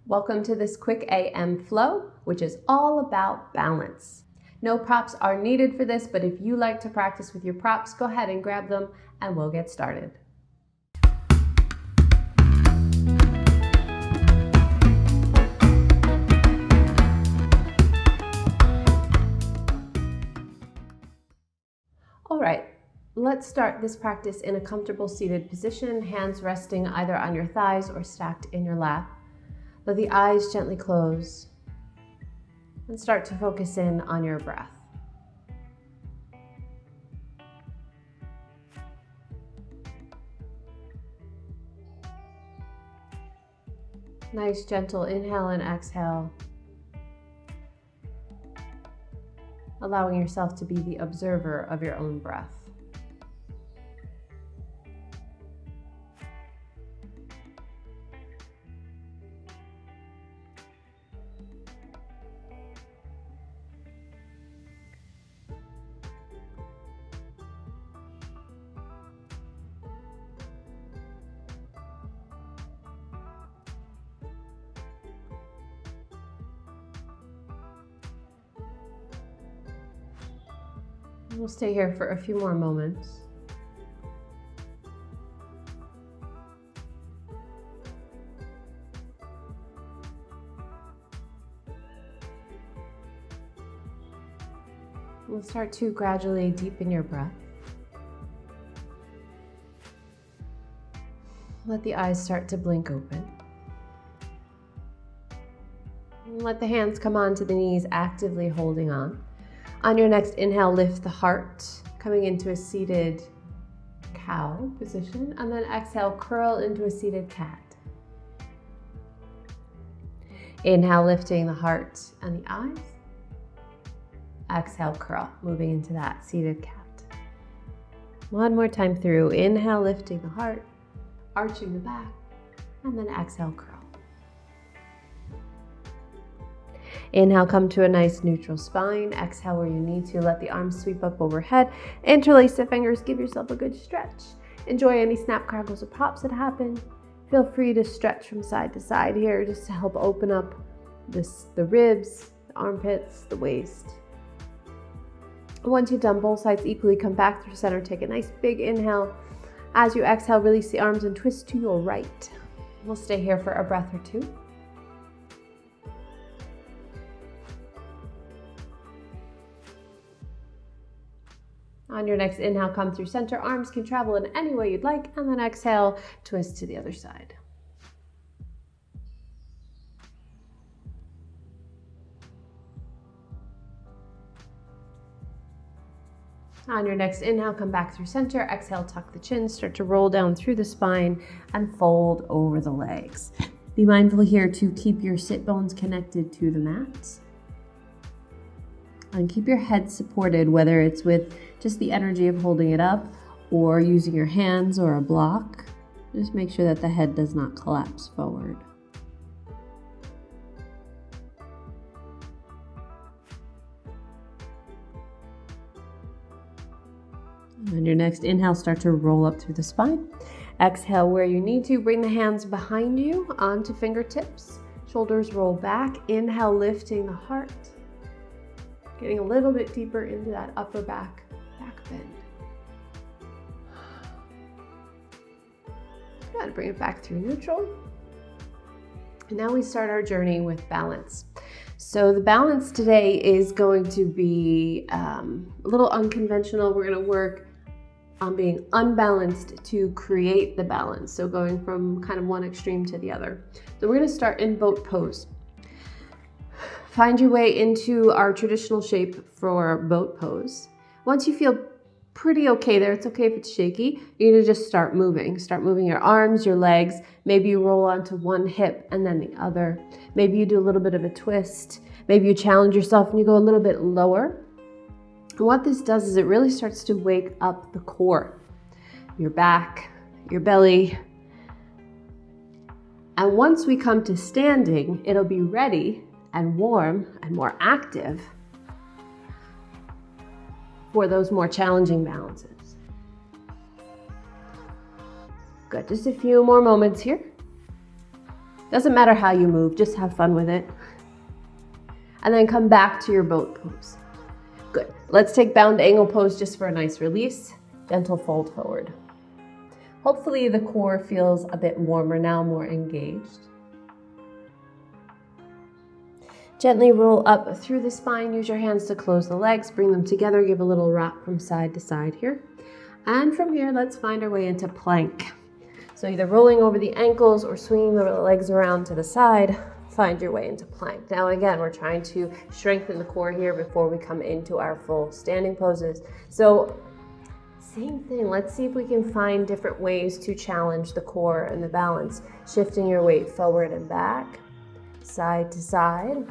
Welcome to this quick AM flow, which is all about balance. No props are needed for this, but if you like to practice with your props, go ahead and grab them and we'll get started. All right, let's start this practice in a comfortable seated position, hands resting either on your thighs or stacked in your lap. Let the eyes gently close and start to focus in on your breath. Nice gentle inhale and exhale, allowing yourself to be the observer of your own breath. We'll stay here for a few more moments. We'll start to gradually deepen your breath. Let the eyes start to blink open. And let the hands come onto the knees, actively holding on. On your next inhale, lift the heart, coming into a seated cow position, and then exhale, curl into a seated cat. Inhale, lifting the heart and the eyes. Exhale, curl, moving into that seated cat. One more time through. Inhale, lifting the heart, arching the back, and then exhale, curl. Inhale, come to a nice neutral spine. Exhale where you need to. Let the arms sweep up overhead. Interlace the fingers. Give yourself a good stretch. Enjoy any snap, crackles, or pops that happen. Feel free to stretch from side to side here just to help open up the ribs, the armpits, the waist. Once you've done both sides equally, come back through center. Take a nice big inhale. As you exhale, release the arms and twist to your right. We'll stay here for a breath or two. On your next inhale, come through center. Arms can travel in any way you'd like, and then exhale, twist to the other side. On your next inhale, come back through center. Exhale, tuck the chin, start to roll down through the spine and fold over the legs. Be mindful here to keep your sit bones connected to the mat. And keep your head supported, whether it's with just the energy of holding it up or using your hands or a block. Just make sure that the head does not collapse forward. On your next inhale, start to roll up through the spine. Exhale where you need to. Bring the hands behind you onto fingertips. Shoulders roll back. Inhale, lifting the heart. Getting a little bit deeper into that upper back bend. Good, bring it back through neutral. And now we start our journey with balance. So the balance today is going to be a little unconventional. We're going to work on being unbalanced to create the balance. So going from kind of one extreme to the other. So we're going to start in boat pose. Find your way into our traditional shape for boat pose. Once you feel pretty okay there, it's okay if it's shaky, you need to just start moving. Start moving your arms, your legs. Maybe you roll onto one hip and then the other. Maybe you do a little bit of a twist. Maybe you challenge yourself and you go a little bit lower. And what this does is it really starts to wake up the core, your back, your belly. And once we come to standing, it'll be ready and warm and more active for those more challenging balances. Good, just a few more moments here. Doesn't matter how you move, just have fun with it. And then come back to your boat pose. Good. Let's take bound angle pose just for a nice release. Gentle fold forward. Hopefully the core feels a bit warmer now, more engaged. Gently roll up through the spine. Use your hands to close the legs. Bring them together. Give a little rock from side to side here. And from here, let's find our way into plank. So either rolling over the ankles or swinging the legs around to the side. Find your way into plank. Now again, we're trying to strengthen the core here before we come into our full standing poses. So same thing, let's see if we can find different ways to challenge the core and the balance. Shifting your weight forward and back, side to side.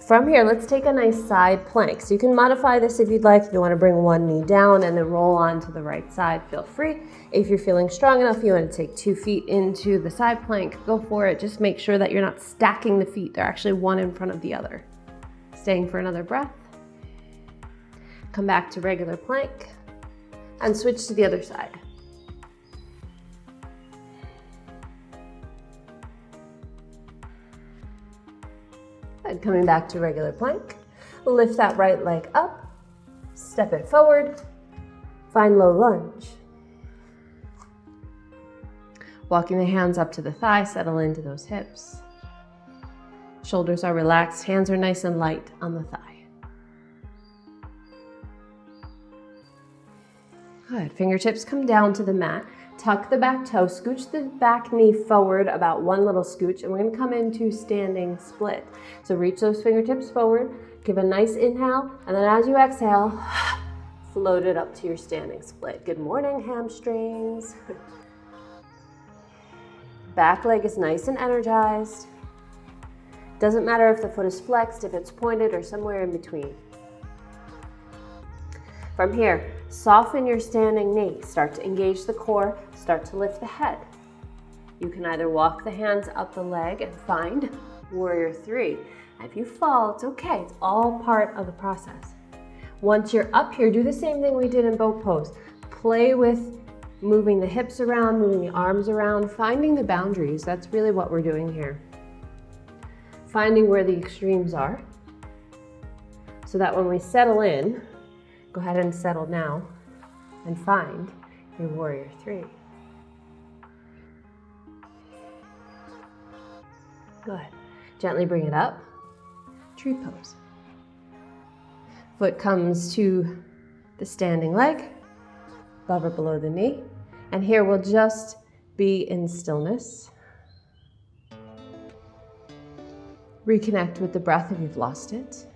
From here, let's take a nice side plank. So you can modify this if you'd like. If you want to bring one knee down and then roll on to the right side, feel free. If you're feeling strong enough, you want to take 2 feet into the side plank, go for it. Just make sure that you're not stacking the feet. They're actually one in front of the other. Staying for another breath. Come back to regular plank and switch to the other side. Good. Coming back to regular plank. Lift that right leg up, step it forward, find low lunge. Walking the hands up to the thigh, settle into those hips. Shoulders are relaxed, hands are nice and light on the thigh. Good. Fingertips come down to the mat. Tuck the back toe, scooch the back knee forward about one little scooch, and we're going to come into standing split. So reach those fingertips forward, give a nice inhale, and then as you exhale, float it up to your standing split. Good morning, hamstrings. Back leg is nice and energized. Doesn't matter if the foot is flexed, if it's pointed, or somewhere in between. From here, soften your standing knee. Start to engage the core, start to lift the head. You can either walk the hands up the leg and find warrior 3. If you fall, it's okay. It's all part of the process. Once you're up here, do the same thing we did in boat pose. Play with moving the hips around, moving the arms around, finding the boundaries. That's really what we're doing here. Finding where the extremes are, so that when we settle in, go ahead and settle now and find your warrior 3. Good. Gently bring it up. Tree pose. Foot comes to the standing leg, above or below the knee. And here we'll just be in stillness. Reconnect with the breath if you've lost it.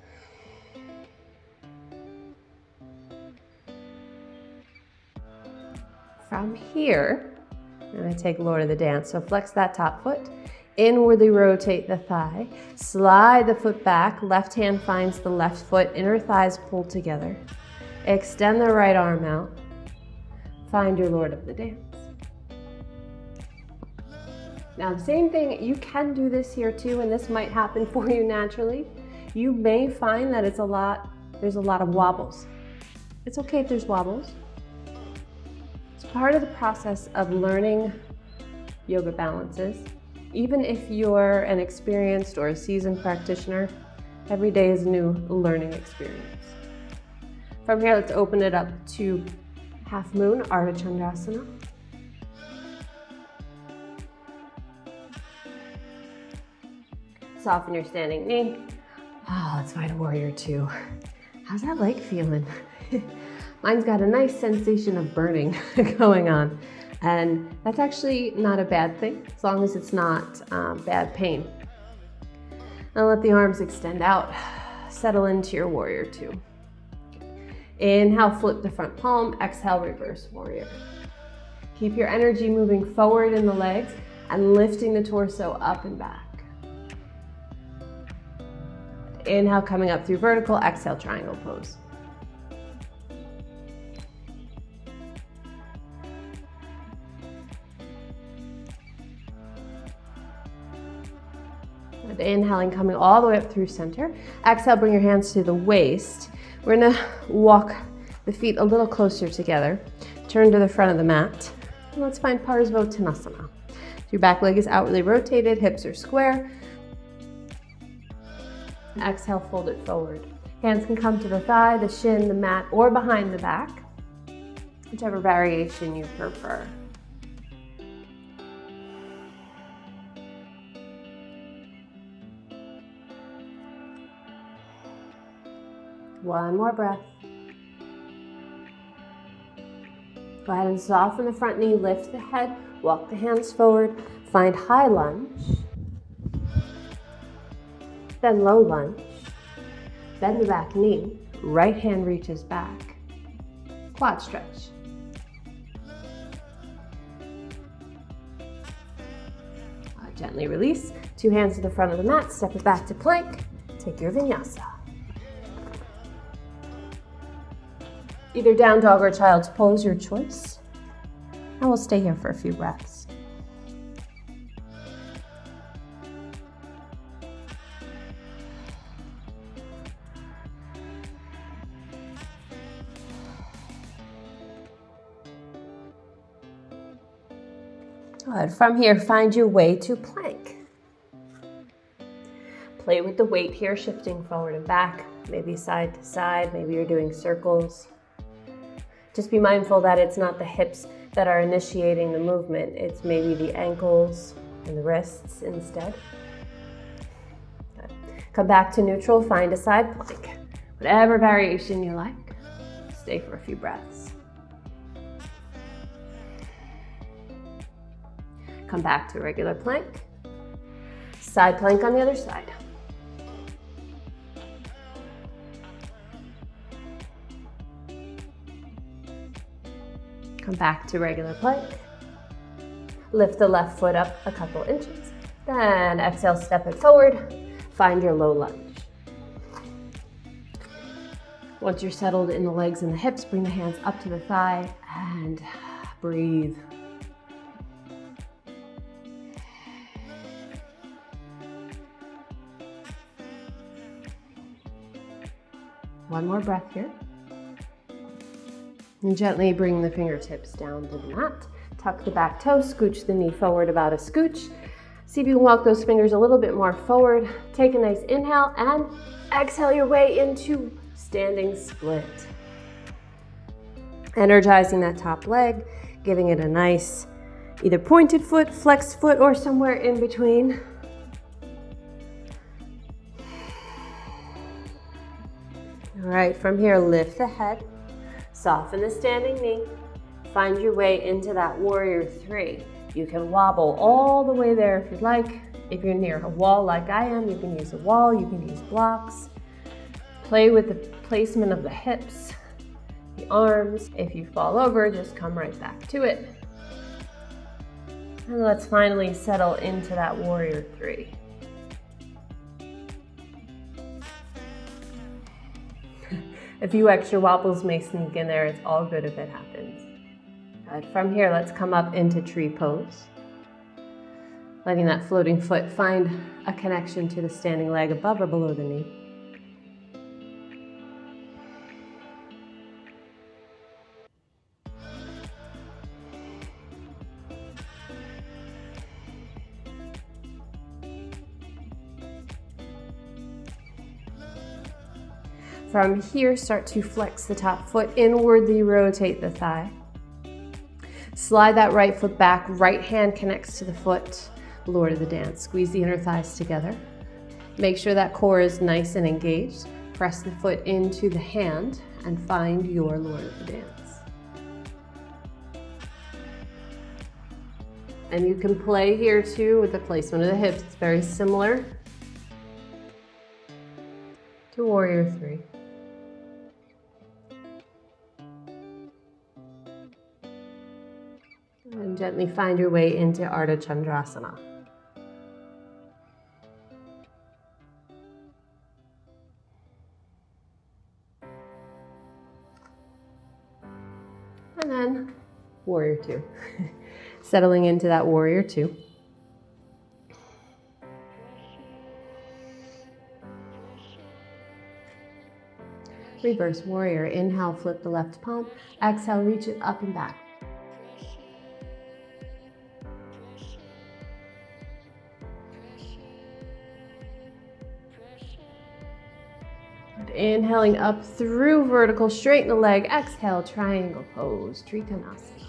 From here, I'm going to take Lord of the Dance. So flex that top foot, inwardly rotate the thigh, slide the foot back, left hand finds the left foot, inner thighs pull together. Extend the right arm out, find your Lord of the Dance. Now the same thing, you can do this here too, and this might happen for you naturally. You may find that there's a lot of wobbles. It's okay if there's wobbles. It's part of the process of learning yoga balances. Even if you're an experienced or a seasoned practitioner, every day is a new learning experience. From here, let's open it up to half moon, Ardha Chandrasana. Soften your standing knee. Let's find warrior 2. How's that leg feeling? Mine's got a nice sensation of burning going on, and that's actually not a bad thing as long as it's not bad pain. Now let the arms extend out. Settle into your warrior 2. Inhale, flip the front palm. Exhale, reverse warrior. Keep your energy moving forward in the legs and lifting the torso up and back. Inhale, coming up through vertical. Exhale, triangle pose. And inhaling, coming all the way up through center. Exhale, bring your hands to the waist. We're gonna walk the feet a little closer together. Turn to the front of the mat. And let's find Parsvottanasana. Your back leg is outwardly rotated, hips are square. Exhale, fold it forward. Hands can come to the thigh, the shin, the mat, or behind the back, whichever variation you prefer. One more breath. Go ahead and soften the front knee, lift the head, walk the hands forward, find high lunge, then low lunge, bend the back knee, right hand reaches back, quad stretch. Gently release, two hands to the front of the mat, step it back to plank, take your vinyasa. Either down dog or child's pose, your choice. And we'll stay here for a few breaths. Good. From here, find your way to plank. Play with the weight here, shifting forward and back, maybe side to side, maybe you're doing circles. Just be mindful that it's not the hips that are initiating the movement. It's maybe the ankles and the wrists instead. Good. Come back to neutral, find a side plank. Whatever variation you like. Stay for a few breaths. Come back to a regular plank. Side plank on the other side. Come back to regular plank. Lift the left foot up a couple inches. Then exhale, step it forward. Find your low lunge. Once you're settled in the legs and the hips, bring the hands up to the thigh and breathe. One more breath here. And gently bring the fingertips down to the mat. Tuck the back toe, scooch the knee forward about a scooch. See if you can walk those fingers a little bit more forward. Take a nice inhale and exhale your way into standing split. Energizing that top leg, giving it a nice either pointed foot, flexed foot, or somewhere in between. All right, from here, lift the head. Soften the standing knee. Find your way into that warrior three. You can wobble all the way there if you'd like. If you're near a wall like I am, you can use a wall, you can use blocks. Play with the placement of the hips, the arms. If you fall over, just come right back to it. And let's finally settle into that warrior three. A few extra wobbles may sneak in there. It's all good if it happens. Good. From here, let's come up into tree pose. Letting that floating foot find a connection to the standing leg above or below the knee. From here, start to flex the top foot, inwardly rotate the thigh. Slide that right foot back, right hand connects to the foot, Lord of the dance. Squeeze the inner thighs together. Make sure that core is nice and engaged. Press the foot into the hand and find your Lord of the dance. And you can play here too with the placement of the hips. It's very similar to warrior three. And gently find your way into Ardha Chandrasana. And then warrior two. Settling into that warrior two. Reverse warrior. Inhale, flip the left palm. Exhale, reach it up and back. Inhaling up through vertical, straighten the leg. Exhale, triangle pose, Trikonasana.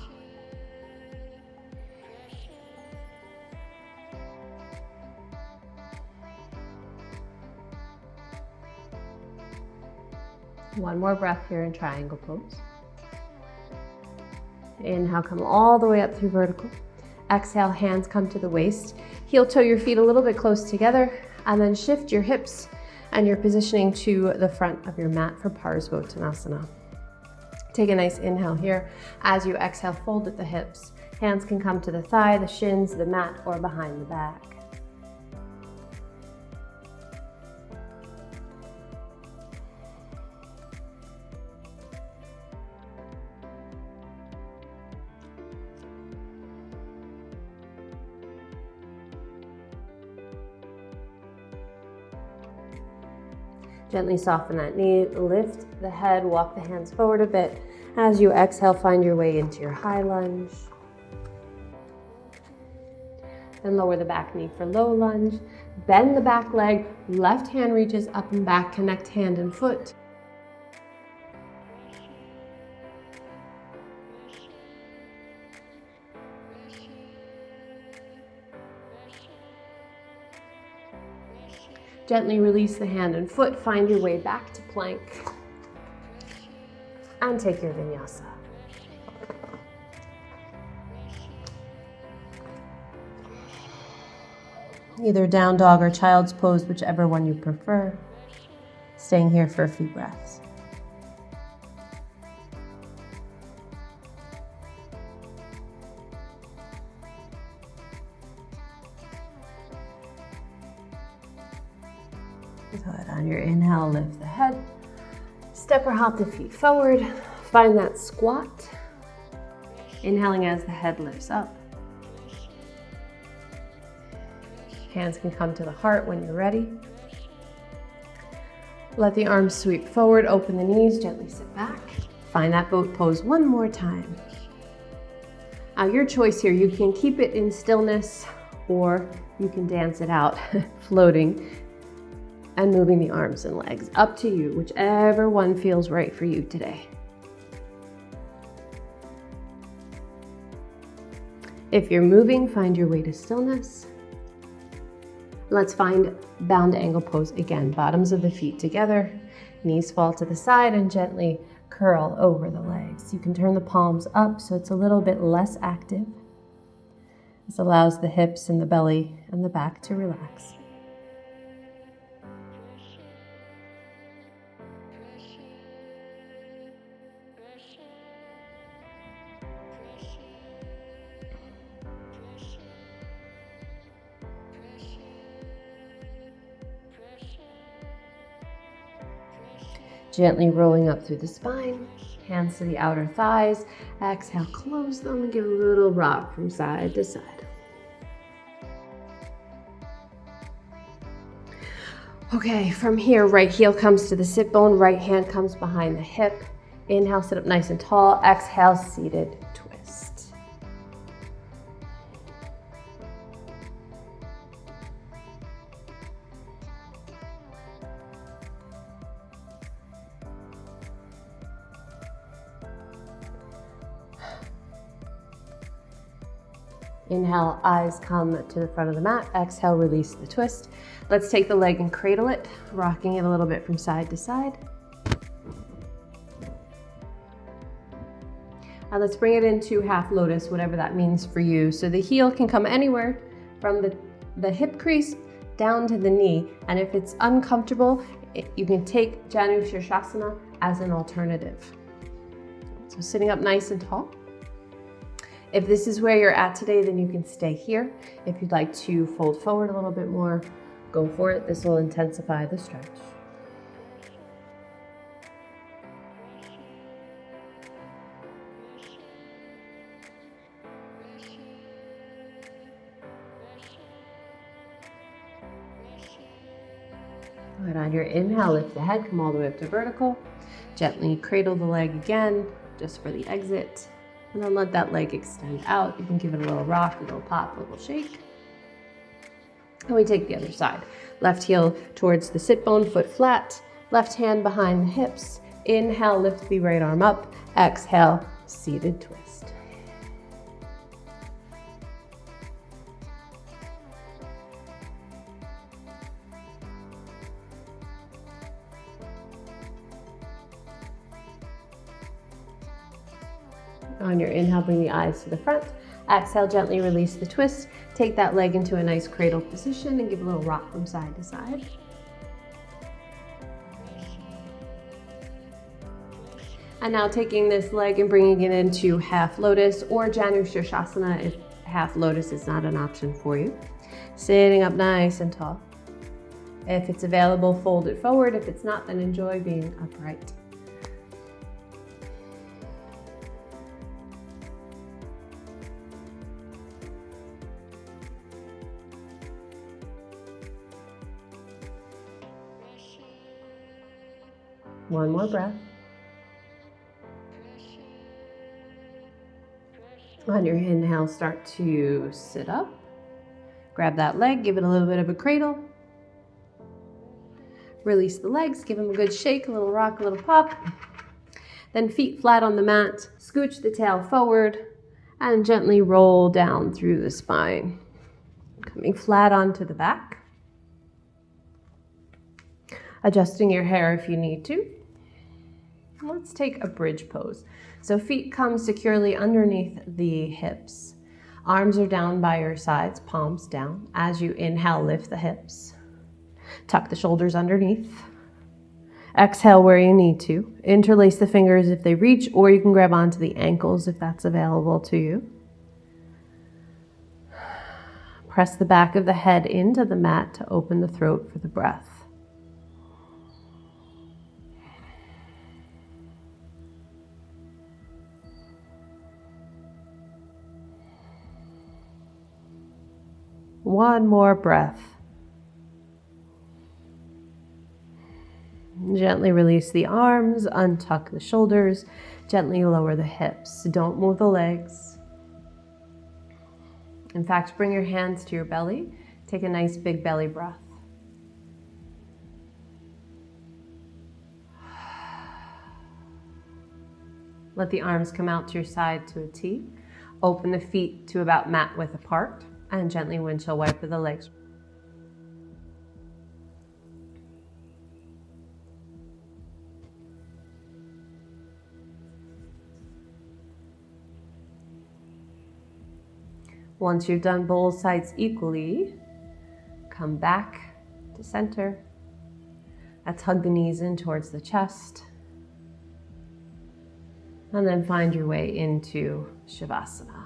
One more breath here in triangle pose. Inhale, come all the way up through vertical. Exhale, hands come to the waist. Heel toe your feet a little bit close together, and then shift your hips and your positioning to the front of your mat for Parsvottanasana. Take a nice inhale here. As you exhale, fold at the hips. Hands can come to the thigh, the shins, the mat, or behind the back. Gently soften that knee, lift the head, walk the hands forward a bit. As you exhale, find your way into your high lunge. Then lower the back knee for low lunge. Bend the back leg, left hand reaches up and back, connect hand and foot. Gently release the hand and foot, find your way back to plank, and take your vinyasa. Either down dog or child's pose, whichever one you prefer. Staying here for a few breaths. Good. On your inhale, lift the head. Step or hop the feet forward. Find that squat. Inhaling as the head lifts up. Hands can come to the heart when you're ready. Let the arms sweep forward, open the knees, gently sit back. Find that boat pose one more time. Now your choice here, you can keep it in stillness or you can dance it out, floating and moving the arms and legs. Up to you, whichever one feels right for you today. If you're moving, find your way to stillness. Let's find bound angle pose again. Bottoms of the feet together, knees fall to the side, and gently curl over the legs. You can turn the palms up so it's a little bit less active. This allows the hips and the belly and the back to relax. Gently rolling up through the spine, hands to the outer thighs. Exhale, close them and give a little rock from side to side. Okay, from here, right heel comes to the sit bone, right hand comes behind the hip. Inhale, sit up nice and tall. Exhale, seated twist. Inhale, eyes come to the front of the mat. Exhale, release the twist. Let's take the leg and cradle it, rocking it a little bit from side to side. And let's bring it into half lotus, whatever that means for you. So the heel can come anywhere from the hip crease down to the knee. And if it's uncomfortable, you can take Jahn Shirshasana as an alternative. So sitting up nice and tall. If this is where you're at today, then you can stay here. If you'd like to fold forward a little bit more, go for it. This will intensify the stretch. Good. On your inhale, lift the head, come all the way up to vertical. Gently cradle the leg again, just for the exit. And then let that leg extend out. You can give it a little rock, a little pop, a little shake. And we take the other side. Left heel towards the sit bone, foot flat. Left hand behind the hips. Inhale, lift the right arm up. Exhale, seated twist. On your inhale, bring the eyes to the front. Exhale, gently release the twist. Take that leg into a nice cradle position and give a little rock from side to side. And now taking this leg and bringing it into half lotus or Jahn if half lotus is not an option for you. Sitting up nice and tall. If it's available, fold it forward. If it's not, then enjoy being upright. One more breath. On your inhale, start to sit up. Grab that leg, give it a little bit of a cradle. Release the legs, give them a good shake, a little rock, a little pop. Then feet flat on the mat, scooch the tail forward, and gently roll down through the spine. Coming flat onto the back. Adjusting your hair if you need to. Let's take a bridge pose. So feet come securely underneath the hips. Arms are down by your sides, palms down. As you inhale, lift the hips. Tuck the shoulders underneath. Exhale where you need to. Interlace the fingers if they reach, or you can grab onto the ankles if that's available to you. Press the back of the head into the mat to open the throat for the breath. One more breath. Gently release the arms, untuck the shoulders, gently lower the hips. Don't move the legs. In fact, bring your hands to your belly. Take a nice big belly breath. Let the arms come out to your side to a T. Open the feet to about mat width apart. And gently windshield wiper the legs. Once you've done both sides equally, come back to center. Let's hug the knees in towards the chest. And then find your way into Shavasana.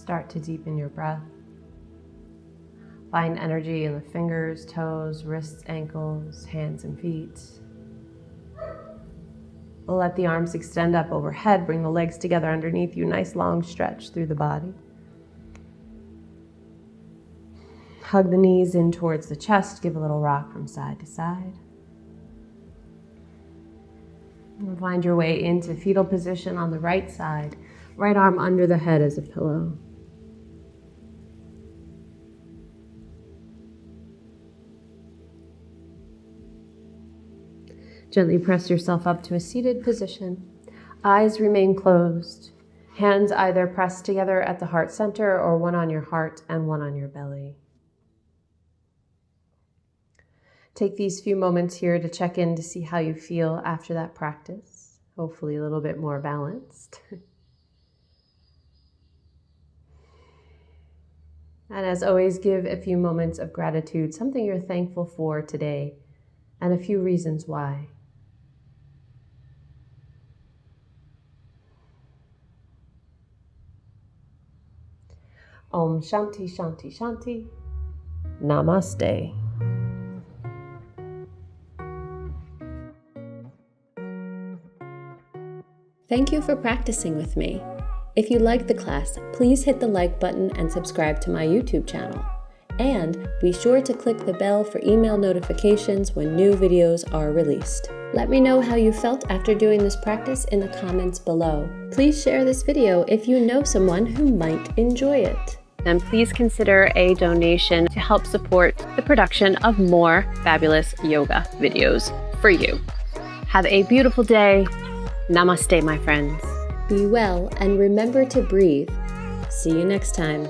Start to deepen your breath. Find energy in the fingers, toes, wrists, ankles, hands, and feet. Let the arms extend up overhead. Bring the legs together underneath you. Nice long stretch through the body. Hug the knees in towards the chest. Give a little rock from side to side. And find your way into fetal position on the right side. Right arm under the head as a pillow. Gently press yourself up to a seated position. Eyes remain closed. Hands either pressed together at the heart center or one on your heart and one on your belly. Take these few moments here to check in to see how you feel after that practice. Hopefully a little bit more balanced. And as always, give a few moments of gratitude, something you're thankful for today, and a few reasons why. Om Shanti Shanti Shanti. Namaste. Thank you for practicing with me. If you liked the class, please hit the like button and subscribe to my YouTube channel. And be sure to click the bell for email notifications when new videos are released. Let me know how you felt after doing this practice in the comments below. Please share this video if you know someone who might enjoy it. And please consider a donation to help support the production of more fabulous yoga videos for you. Have a beautiful day. Namaste, my friends. Be well and remember to breathe. See you next time.